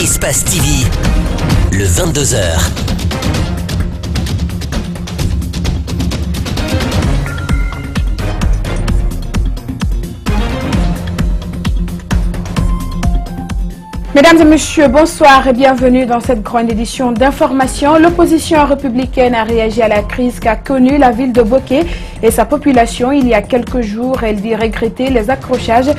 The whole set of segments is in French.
Espace TV, le 22h. Mesdames et messieurs, bonsoir et bienvenue dans cette grande édition d'information. L'opposition républicaine a réagi à la crise qu'a connue la ville de Boké et sa population il y a quelques jours. Elle dit regretter les accrochages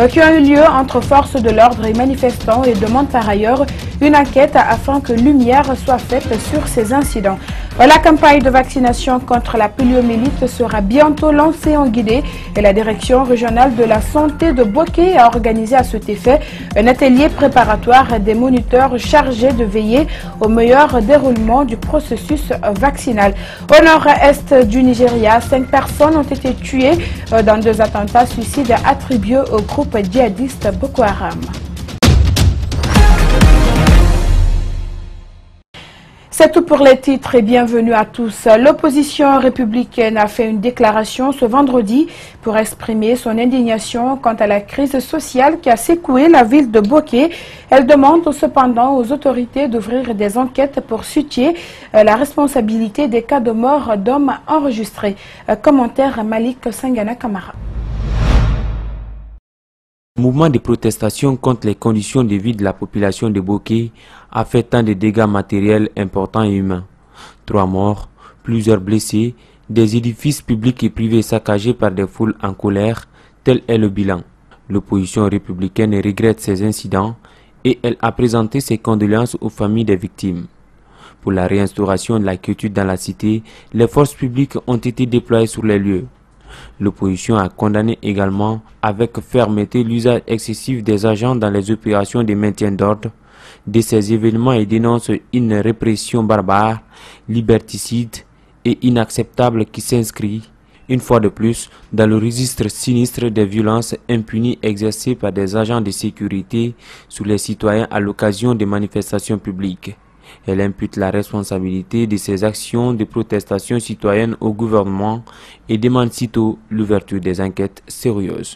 qui ont eu lieu entre forces de l'ordre et manifestants et demande par ailleurs une enquête afin que lumière soit faite sur ces incidents. La campagne de vaccination contre la poliomyélite sera bientôt lancée en Guinée et la direction régionale de la santé de Boké a organisé à cet effet un atelier préparatoire des moniteurs chargés de veiller au meilleur déroulement du processus vaccinal. Au nord-est du Nigeria, 5 personnes ont été tuées dans 2 attentats suicides attribués au groupe djihadiste Boko Haram. C'est tout pour les titres et bienvenue à tous. L'opposition républicaine a fait une déclaration ce vendredi pour exprimer son indignation quant à la crise sociale qui a secoué la ville de Boké. Elle demande cependant aux autorités d'ouvrir des enquêtes pour situer la responsabilité des cas de mort d'hommes enregistrés. Commentaire Malik Sangana Kamara. Le mouvement de protestation contre les conditions de vie de la population de Boké a fait tant de dégâts matériels importants et humains. 3 morts, plusieurs blessés, des édifices publics et privés saccagés par des foules en colère, tel est le bilan. L'opposition républicaine regrette ces incidents et elle a présenté ses condoléances aux familles des victimes. Pour la réinstauration de la quiétude dans la cité, les forces publiques ont été déployées sur les lieux. L'opposition a condamné également avec fermeté l'usage excessif des agents dans les opérations de maintien d'ordre de ces événements et dénonce une répression barbare, liberticide et inacceptable qui s'inscrit, une fois de plus, dans le registre sinistre des violences impunies exercées par des agents de sécurité sur les citoyens à l'occasion des manifestations publiques. Elle impute la responsabilité de ces actions de protestation citoyenne au gouvernement et demande sitôt l'ouverture des enquêtes sérieuses.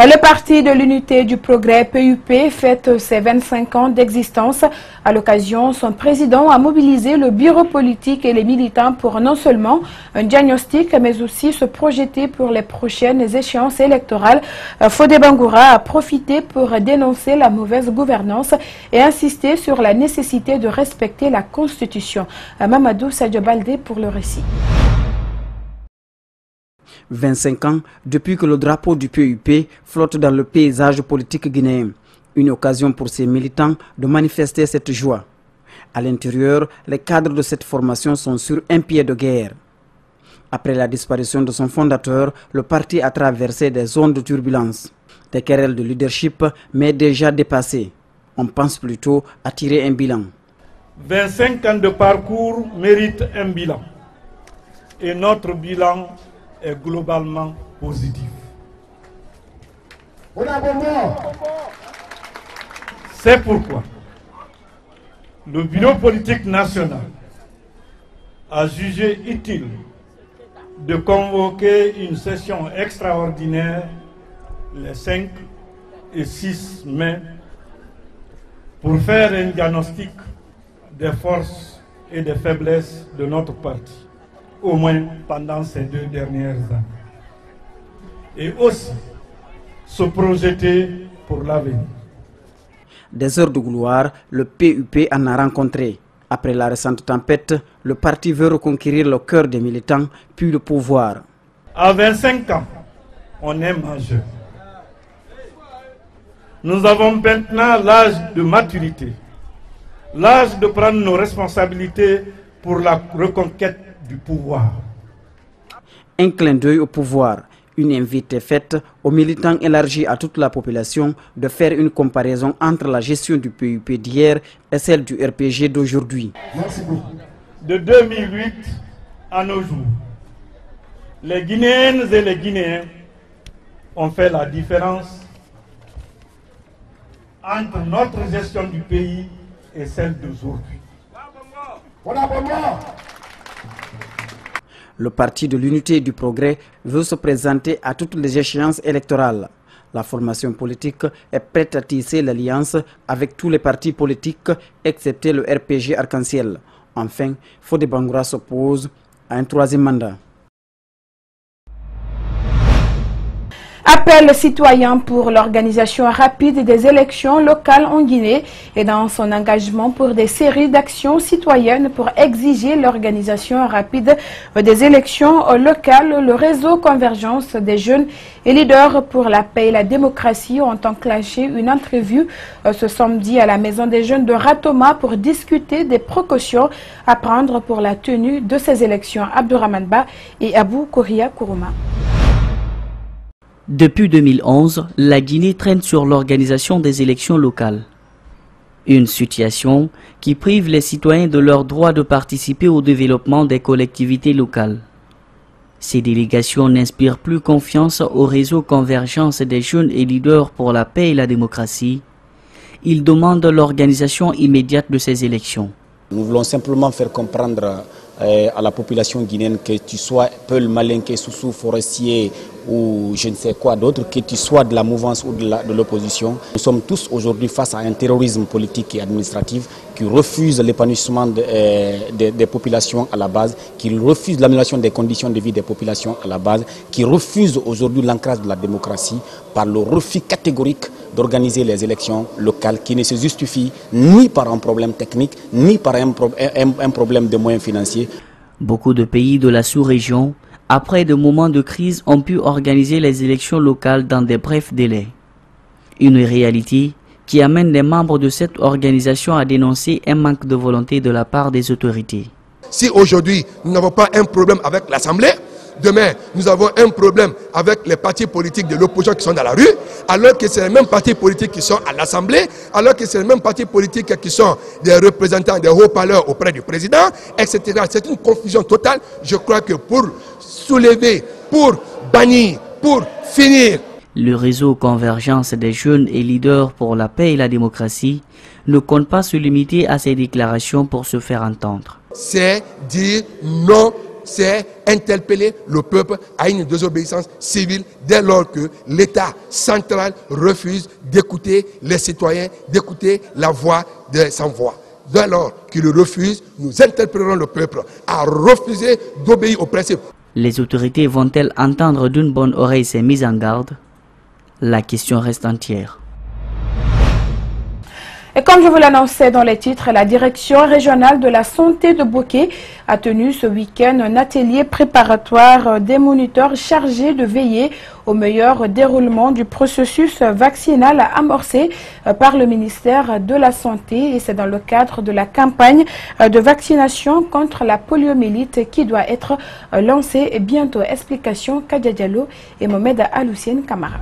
Le Parti de l'Unité du Progrès, PUP, fête ses 25 ans d'existence. À l'occasion, son président a mobilisé le bureau politique et les militants pour non seulement un diagnostic, mais aussi se projeter pour les prochaines échéances électorales. Fodé Bangoura a profité pour dénoncer la mauvaise gouvernance et insister sur la nécessité de respecter la Constitution. Mamadou Sadio Baldé pour le récit. 25 ans depuis que le drapeau du PUP flotte dans le paysage politique guinéen. Une occasion pour ces militants de manifester cette joie. À l'intérieur, les cadres de cette formation sont sur un pied de guerre. Après la disparition de son fondateur, le parti a traversé des zones de turbulence. Des querelles de leadership, mais déjà dépassées. On pense plutôt à tirer un bilan. 25 ans de parcours méritent un bilan. Et notre bilan est globalement positif. C'est pourquoi le bureau politique national a jugé utile de convoquer une session extraordinaire les 5 et 6 mai pour faire un diagnostic des forces et des faiblesses de notre parti, au moins pendant ces 2 dernières années. Et aussi se projeter pour l'avenir. Des heures de gloire, le PUP en a rencontré. Après la récente tempête, le parti veut reconquérir le cœur des militants, puis le pouvoir. À 25 ans, on est majeur. Nous avons maintenant l'âge de maturité, l'âge de prendre nos responsabilités pour la reconquête du pouvoir. Un clin d'œil au pouvoir, une invite est faite aux militants élargis à toute la population de faire une comparaison entre la gestion du PUP d'hier et celle du RPG d'aujourd'hui. Merci beaucoup. De 2008 à nos jours, les Guinéennes et les Guinéens ont fait la différence entre notre gestion du pays et celle d'aujourd'hui. Le Parti de l'Unité et du Progrès veut se présenter à toutes les échéances électorales. La formation politique est prête à tisser l'alliance avec tous les partis politiques, excepté le RPG Arc-en-Ciel. Enfin, Fodé Bangoura s'oppose à un troisième mandat. Appel citoyen pour l'organisation rapide des élections locales en Guinée et dans son engagement pour des séries d'actions citoyennes pour exiger l'organisation rapide des élections locales. Le réseau Convergence des jeunes et leaders pour la paix et la démocratie ont enclenché une entrevue ce samedi à la Maison des jeunes de Ratoma pour discuter des précautions à prendre pour la tenue de ces élections. Abdourahmane Ba et Abou Koria Kourouma. Depuis 2011, la Guinée traîne sur l'organisation des élections locales. Une situation qui prive les citoyens de leur droit de participer au développement des collectivités locales. Ces délégations n'inspirent plus confiance au réseau Convergence des jeunes et leaders pour la paix et la démocratie. Ils demandent l'organisation immédiate de ces élections. Nous voulons simplement faire comprendre à la population guinéenne que tu sois Peul, Malinké, Soussou, Forestier ou je ne sais quoi d'autre, que tu sois de la mouvance ou de l'opposition. Nous sommes tous aujourd'hui face à un terrorisme politique et administratif qui refuse l'épanouissement des populations à la base, qui refuse l'amélioration des conditions de vie des populations à la base, qui refuse aujourd'hui l'ancrage de la démocratie par le refus catégorique d'organiser les élections locales qui ne se justifient ni par un problème technique, ni par un problème de moyens financiers. Beaucoup de pays de la sous-région, après de moments de crise, ont pu organiser les élections locales dans des brefs délais. Une réalité qui amène les membres de cette organisation à dénoncer un manque de volonté de la part des autorités. Si aujourd'hui nous n'avons pas un problème avec l'Assemblée, demain nous avons un problème avec les partis politiques de l'opposition qui sont dans la rue, alors que c'est les mêmes partis politiques qui sont à l'Assemblée, alors que c'est les mêmes partis politiques qui sont des représentants, des haut-parleurs auprès du président, etc. C'est une confusion totale. Je crois que pour soulever, pour bannir, pour finir. Le réseau Convergence des jeunes et leaders pour la paix et la démocratie ne compte pas se limiter à ces déclarations pour se faire entendre. C'est dire non, c'est interpeller le peuple à une désobéissance civile dès lors que l'État central refuse d'écouter les citoyens, d'écouter la voix des sans-voix. Dès lors qu'il refuse, nous interpellerons le peuple à refuser d'obéir aux principes. Les autorités vont-elles entendre d'une bonne oreille ces mises en garde? La question reste entière. Et comme je vous l'annonçais dans les titres, la direction régionale de la santé de Boké a tenu ce week-end un atelier préparatoire des moniteurs chargés de veiller au meilleur déroulement du processus vaccinal amorcé par le ministère de la Santé. Et c'est dans le cadre de la campagne de vaccination contre la poliomyélite qui doit être lancée bientôt. Explication Kadia Diallo et Mohamed Aloussien Kamara.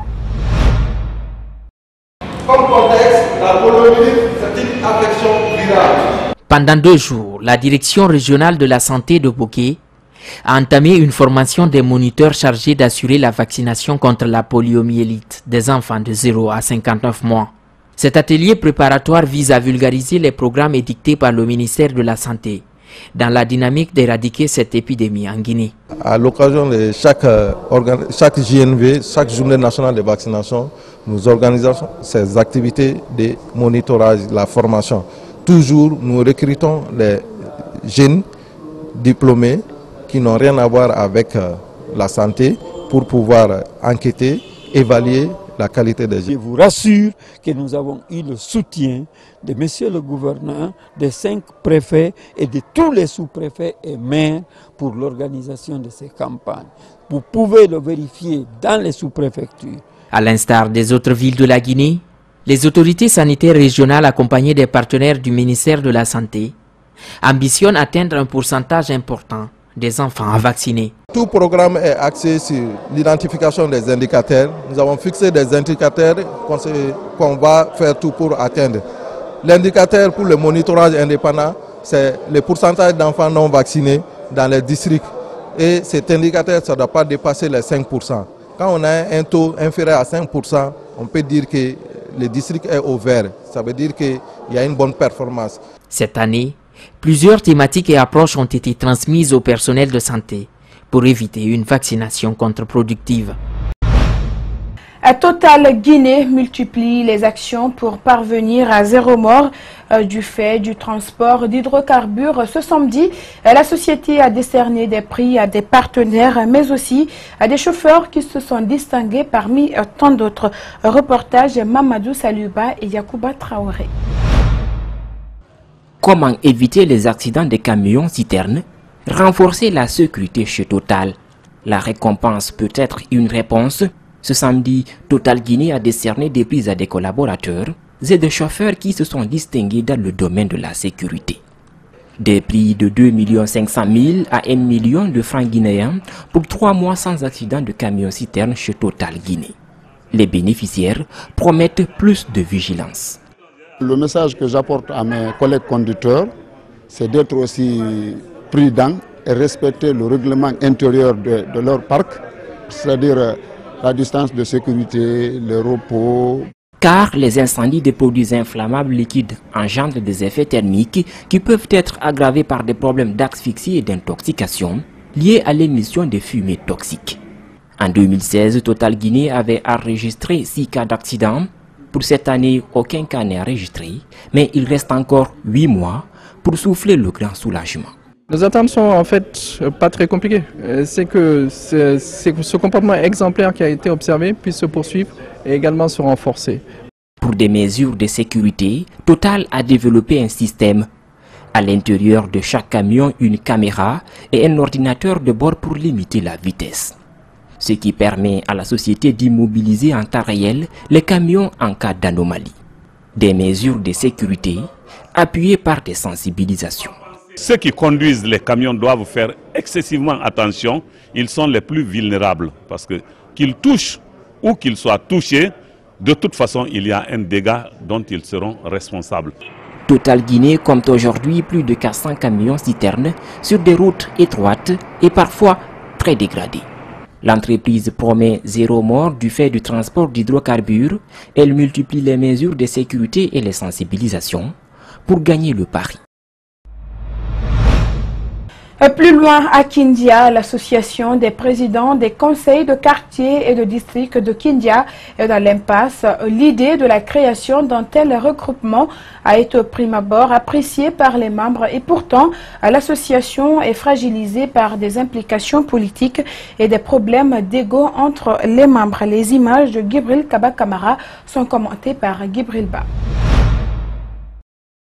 Comme contexte, la poliomyélite, c'est une affection virale. Pendant 2 jours, la direction régionale de la santé de Boké a entamé une formation des moniteurs chargés d'assurer la vaccination contre la poliomyélite des enfants de 0 à 59 mois. Cet atelier préparatoire vise à vulgariser les programmes édictés par le ministère de la Santé dans la dynamique d'éradiquer cette épidémie en Guinée. À l'occasion de chaque JNV, chaque journée nationale de vaccination, nous organisons ces activités de monitorage, la formation. Toujours, nous recrutons les jeunes diplômés qui n'ont rien à voir avec la santé pour pouvoir enquêter, évaluer la qualité des jeunes. Je vous rassure que nous avons eu le soutien de monsieur le gouverneur, des 5 préfets et de tous les sous-préfets et maires pour l'organisation de ces campagnes. Vous pouvez le vérifier dans les sous-préfectures. À l'instar des autres villes de la Guinée, les autorités sanitaires régionales accompagnées des partenaires du ministère de la Santé ambitionnent d'atteindre un pourcentage important des enfants à vacciner. Tout programme est axé sur l'identification des indicateurs. Nous avons fixé des indicateurs qu'on va faire tout pour atteindre. L'indicateur pour le monitorage indépendant, c'est le pourcentage d'enfants non vaccinés dans les districts. Et cet indicateur, ça ne doit pas dépasser les 5%. Quand on a un taux inférieur à 5%, on peut dire que le district est au vert. Ça veut dire qu'il y a une bonne performance. Cette année, plusieurs thématiques et approches ont été transmises au personnel de santé pour éviter une vaccination contre-productive. Total Guinée multiplie les actions pour parvenir à zéro mort du fait du transport d'hydrocarbures. Ce samedi, la société a décerné des prix à des partenaires, mais aussi à des chauffeurs qui se sont distingués parmi tant d'autres. Reportage Mamadou Saluba et Yacouba Traoré. Comment éviter les accidents des camions citernes? Renforcer la sécurité chez Total. La récompense peut être une réponse. Ce samedi, Total Guinée a décerné des prix à des collaborateurs et des chauffeurs qui se sont distingués dans le domaine de la sécurité. Des prix de 2 500 000 à 1 million de francs guinéens pour 3 mois sans accident de camion citerne chez Total Guinée. Les bénéficiaires promettent plus de vigilance. Le message que j'apporte à mes collègues conducteurs, c'est d'être aussi prudents et respecter le règlement intérieur de leur parc, c'est-à-dire la distance de sécurité, le repos. Car les incendies des produits inflammables liquides engendrent des effets thermiques qui peuvent être aggravés par des problèmes d'asphyxie et d'intoxication liés à l'émission des fumées toxiques. En 2016, Total Guinée avait enregistré 6 cas d'accident. Pour cette année, aucun cas n'est enregistré, mais il reste encore 8 mois pour souffler le grand soulagement. Nos attentes sont en fait pas très compliquées. C'est que ce comportement exemplaire qui a été observé puisse se poursuivre et également se renforcer. Pour des mesures de sécurité, Total a développé un système. À l'intérieur de chaque camion, une caméra et un ordinateur de bord pour limiter la vitesse. Ce qui permet à la société d'immobiliser en temps réel les camions en cas d'anomalie. Des mesures de sécurité appuyées par des sensibilisations. Ceux qui conduisent les camions doivent faire excessivement attention. Ils sont les plus vulnérables parce que qu'ils touchent ou qu'ils soient touchés, de toute façon, il y a un dégât dont ils seront responsables. Total Guinée compte aujourd'hui plus de 400 camions citernes sur des routes étroites et parfois très dégradées. L'entreprise promet zéro mort du fait du transport d'hydrocarbures. Elle multiplie les mesures de sécurité et les sensibilisations pour gagner le pari. Plus loin, à Kindia, l'association des présidents des conseils de quartier et de district de Kindia est dans l'impasse. L'idée de la création d'un tel regroupement a été au prime abord appréciée par les membres et pourtant, l'association est fragilisée par des implications politiques et des problèmes d'ego entre les membres. Les images de Gibril Kaba-Kamara sont commentées par Gibril Ba.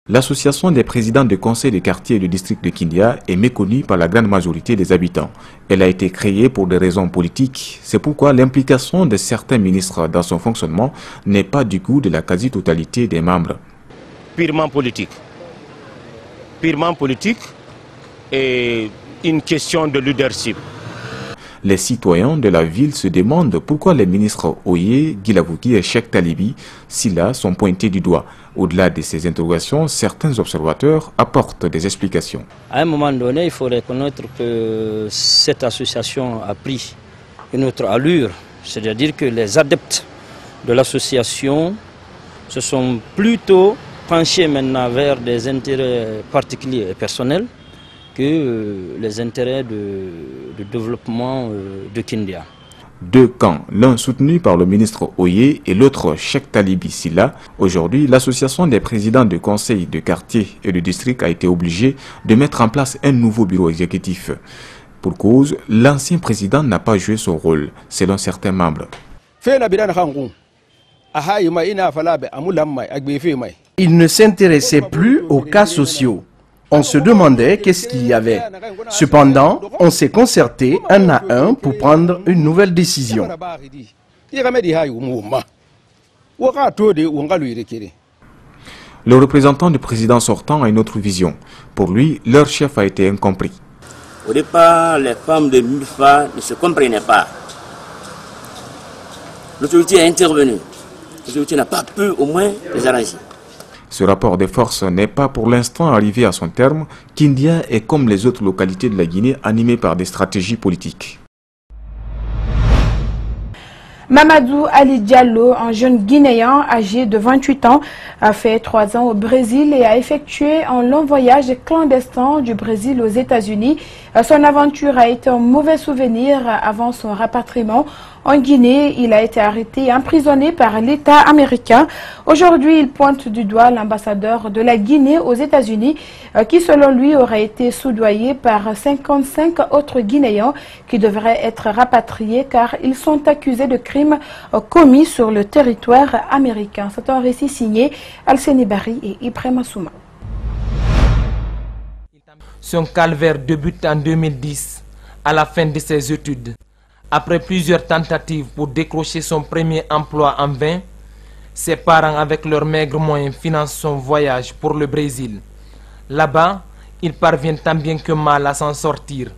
L'association des présidents de conseils de quartier et de district de Kindia est méconnue par la grande majorité des habitants. Elle a été créée pour des raisons politiques. C'est pourquoi l'implication de certains ministres dans son fonctionnement n'est pas du goût de la quasi-totalité des membres. Purement politique. Purement politique et une question de leadership. Les citoyens de la ville se demandent pourquoi les ministres Oye, Guilavouki et Cheikh Talibi, Silla, sont pointés du doigt. Au-delà de ces interrogations, certains observateurs apportent des explications. À un moment donné, il faut reconnaître que cette association a pris une autre allure. C'est-à-dire que les adeptes de l'association se sont plutôt penchés maintenant vers des intérêts particuliers et personnels que les intérêts de développement de Kindia. Deux camps, l'un soutenu par le ministre Oye et l'autre Cheikh Talibi Silla. Aujourd'hui, l'association des présidents de conseils de quartier et de district a été obligée de mettre en place un nouveau bureau exécutif. Pour cause, l'ancien président n'a pas joué son rôle, selon certains membres. Il ne s'intéressait plus aux cas sociaux. On se demandait qu'est-ce qu'il y avait. Cependant, on s'est concerté un à un pour prendre une nouvelle décision. Le représentant du président sortant a une autre vision. Pour lui, leur chef a été incompris. Au départ, les femmes de Milfa ne se comprenaient pas. L'autorité est intervenue. L'autorité n'a pas pu au moins les arranger. Ce rapport de force n'est pas pour l'instant arrivé à son terme. Kindia est comme les autres localités de la Guinée animée par des stratégies politiques. Mamadou Ali Diallo, un jeune Guinéen âgé de 28 ans, a fait 3 ans au Brésil et a effectué un long voyage clandestin du Brésil aux États-Unis. Son aventure a été un mauvais souvenir avant son rapatriement. En Guinée, il a été arrêté et emprisonné par l'État américain. Aujourd'hui, il pointe du doigt l'ambassadeur de la Guinée aux États-Unis qui, selon lui, aurait été soudoyé par 55 autres Guinéens qui devraient être rapatriés car ils sont accusés de crimes commis sur le territoire américain. C'est un récit signé Alseni Bari et Ibrahima Souma. Son calvaire débute en 2010, à la fin de ses études. Après plusieurs tentatives pour décrocher son premier emploi en vain, ses parents, avec leurs maigres moyens, financent son voyage pour le Brésil. Là-bas, il parvient tant bien que mal à s'en sortir,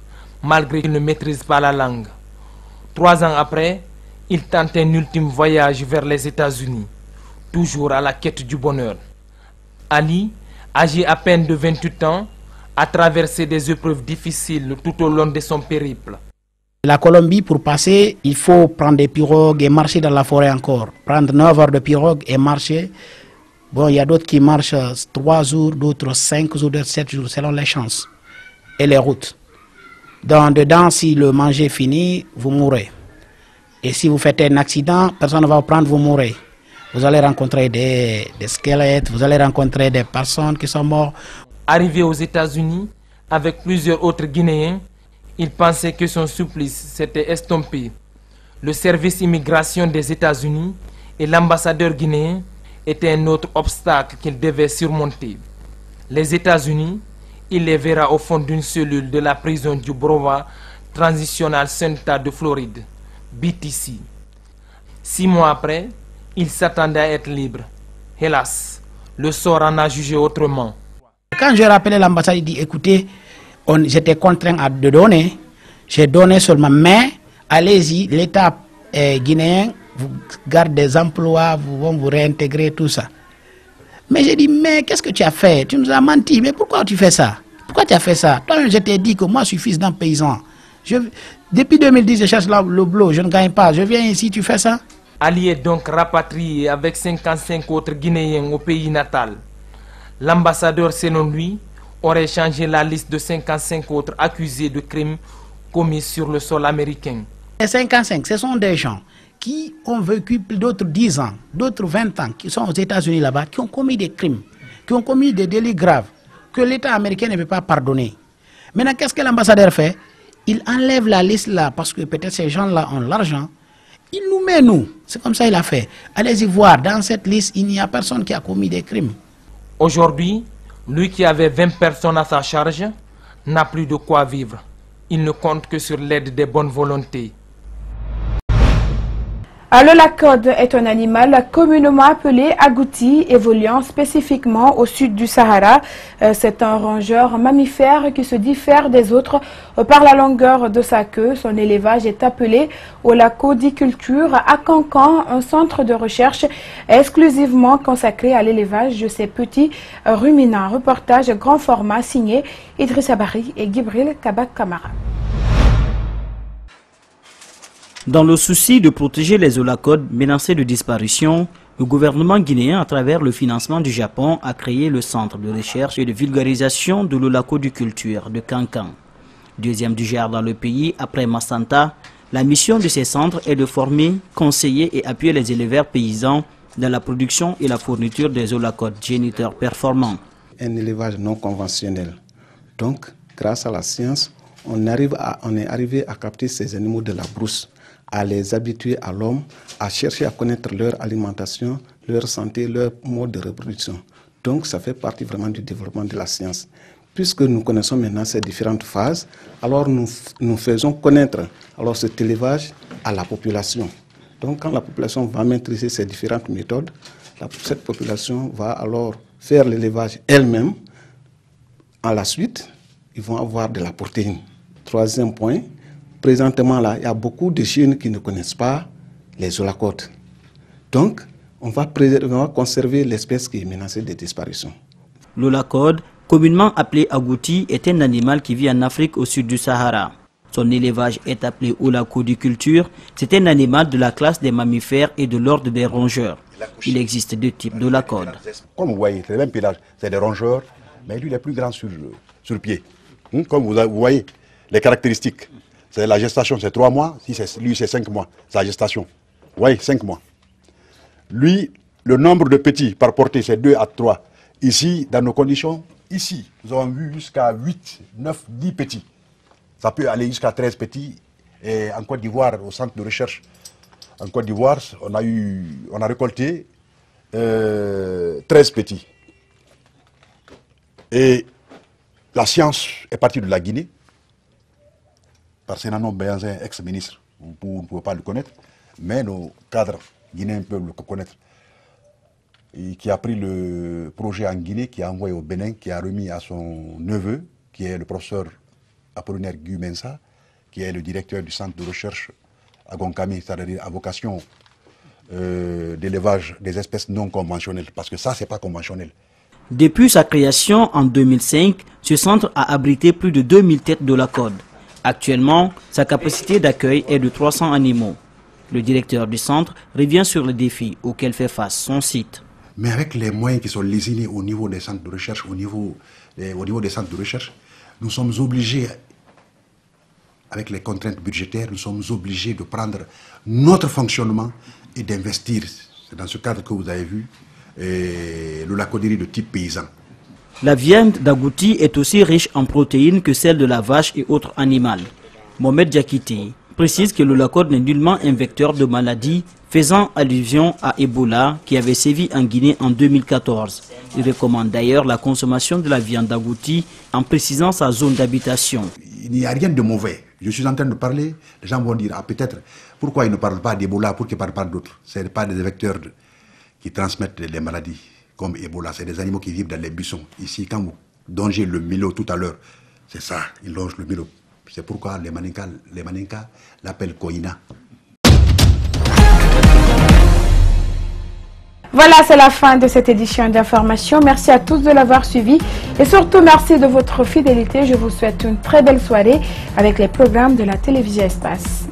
malgré qu'il ne maîtrise pas la langue. 3 ans après, il tente un ultime voyage vers les États-Unis, toujours à la quête du bonheur. Ali, âgé à peine de 28 ans, a traversé des épreuves difficiles tout au long de son périple. La Colombie, pour passer, il faut prendre des pirogues et marcher dans la forêt encore. Prendre 9 heures de pirogue et marcher. Bon, il y a d'autres qui marchent 3 jours, d'autres 5 jours, d'autres 7 jours, selon les chances et les routes. Dedans, si le manger est fini, vous mourrez. Et si vous faites un accident, personne ne va vous prendre, vous mourrez. Vous allez rencontrer des squelettes, vous allez rencontrer des personnes qui sont mortes. Arrivé aux États-Unis, avec plusieurs autres Guinéens, il pensait que son supplice s'était estompé. Le service immigration des États-Unis et l'ambassadeur guinéen étaient un autre obstacle qu'il devait surmonter. Les États-Unis, il les verra au fond d'une cellule de la prison du Broward Transitional Center de Floride, BTC. 6 mois après, il s'attendait à être libre. Hélas, le sort en a jugé autrement. Quand j'ai rappelé l'ambassade, il dit écoutez, j'étais contraint de donner, j'ai donné seulement, mais allez-y, l'État guinéen vous garde des emplois, vont vous réintégrer, tout ça. Mais j'ai dit, mais qu'est-ce que tu as fait? Tu nous as menti, mais pourquoi tu fais ça? Pourquoi tu as fait ça? Toi, je t'ai dit que moi, je suis fils d'un paysan. Depuis 2010, je cherche le boulot, je ne gagne pas. Je viens ici, tu fais ça? Ali est donc rapatrié avec 55 autres Guinéens au pays natal. L'ambassadeur, selon lui, aurait changé la liste de 55 autres accusés de crimes commis sur le sol américain. Les 55, ce sont des gens qui ont vécu d'autres 10 ans, d'autres 20 ans, qui sont aux États-Unis là-bas, qui ont commis des crimes, qui ont commis des délits graves, que l'État américain ne veut pas pardonner. Maintenant, qu'est-ce que l'ambassadeur fait? Il enlève la liste là, parce que peut-être ces gens-là ont l'argent. Il nous met, nous. C'est comme ça qu'il a fait. Allez-y voir, dans cette liste, il n'y a personne qui a commis des crimes. Aujourd'hui, lui qui avait 20 personnes à sa charge, n'a plus de quoi vivre. Il ne compte que sur l'aide des bonnes volontés. Le lacode est un animal communément appelé agouti, évoluant spécifiquement au sud du Sahara. C'est un rongeur mammifère qui se diffère des autres par la longueur de sa queue. Son élevage est appelé holacodiculture à Cancan, un centre de recherche exclusivement consacré à l'élevage de ces petits ruminants. Reportage grand format signé Idrissa Bari et Gibril Kabak Kamara. Dans le souci de protéger les holacodes menacés de disparition, le gouvernement guinéen, à travers le financement du Japon, a créé le centre de recherche et de vulgarisation de l'holacodiculture de Cancan. Deuxième du genre dans le pays, après Massanta, la mission de ces centres est de former, conseiller et appuyer les éleveurs paysans dans la production et la fourniture des holacodes géniteurs performants. Un élevage non conventionnel. Donc, grâce à la science, on est arrivé à capter ces animaux de la brousse, à les habituer à l'homme, à chercher à connaître leur alimentation, leur santé, leur mode de reproduction. Donc ça fait partie vraiment du développement de la science. Puisque nous connaissons maintenant ces différentes phases, alors nous faisons connaître alors cet élevage à la population. Donc quand la population va maîtriser ces différentes méthodes, cette population va alors faire l'élevage elle-même. À la suite, ils vont avoir de la protéine. Troisième point, présentement là, il y a beaucoup de jeunes qui ne connaissent pas les holacodes. Donc, on va conserver l'espèce qui est menacée de disparition. L'holacode, communément appelé agouti, est un animal qui vit en Afrique au sud du Sahara. Son élevage est appelé holacodiculture. C'est un animal de la classe des mammifères et de l'ordre des rongeurs. Il existe 2 types d'holacodes. Comme vous voyez, c'est le même pelage, c'est des rongeurs, mais lui il est plus grand sur pied. Comme vous voyez, les caractéristiques. La gestation, c'est 3 mois. Si lui, c'est 5 mois. Sa gestation. Oui, 5 mois. Lui, le nombre de petits par portée, c'est 2 à 3. Ici, dans nos conditions, ici, nous avons vu jusqu'à 8, 9, 10 petits. Ça peut aller jusqu'à 13 petits. Et en Côte d'Ivoire, au centre de recherche, en Côte d'Ivoire, on a récolté 13 petits. Et la science est partie de la Guinée, par Sénano Béanzin, ex-ministre. Vous ne pouvez pas le connaître, mais nos cadres guinéens peuvent le connaître. Et qui a pris le projet en Guinée, qui a envoyé au Bénin, qui a remis à son neveu, qui est le professeur Apollinaire Guy Mensa, qui est le directeur du centre de recherche à Gonkami, c'est-à-dire à vocation d'élevage des espèces non conventionnelles, parce que ça, c'est pas conventionnel. Depuis sa création en 2005, ce centre a abrité plus de 2000 têtes de la corde. Actuellement, sa capacité d'accueil est de 300 animaux. Le directeur du centre revient sur les défis auxquels fait face son site. Mais avec les moyens qui sont lésinés au niveau des centres de recherche, au niveau des centres de recherche, nous sommes obligés, avec les contraintes budgétaires, nous sommes obligés de prendre notre fonctionnement et d'investir. C'est dans ce cadre que vous avez vu le lacoderie de type paysan. La viande d'agouti est aussi riche en protéines que celle de la vache et autres animaux. Mohamed Diakité précise que le lacode n'est nullement un vecteur de maladie, faisant allusion à Ebola qui avait sévi en Guinée en 2014. Il recommande d'ailleurs la consommation de la viande d'agouti en précisant sa zone d'habitation. Il n'y a rien de mauvais. Je suis en train de parler, les gens vont dire, ah peut-être, pourquoi ils ne parlent pas d'Ebola, pourquoi ils ne parlent pas d'autres? Ce n'est pas des vecteurs qui transmettent les maladies comme Ebola, c'est des animaux qui vivent dans les buissons. Ici, quand vous dongez le milo tout à l'heure, c'est ça, ils longent le milo. C'est pourquoi les Maninkas l'appellent Koina. Voilà, c'est la fin de cette édition d'information. Merci à tous de l'avoir suivi et surtout merci de votre fidélité. Je vous souhaite une très belle soirée avec les programmes de la télévision Espace.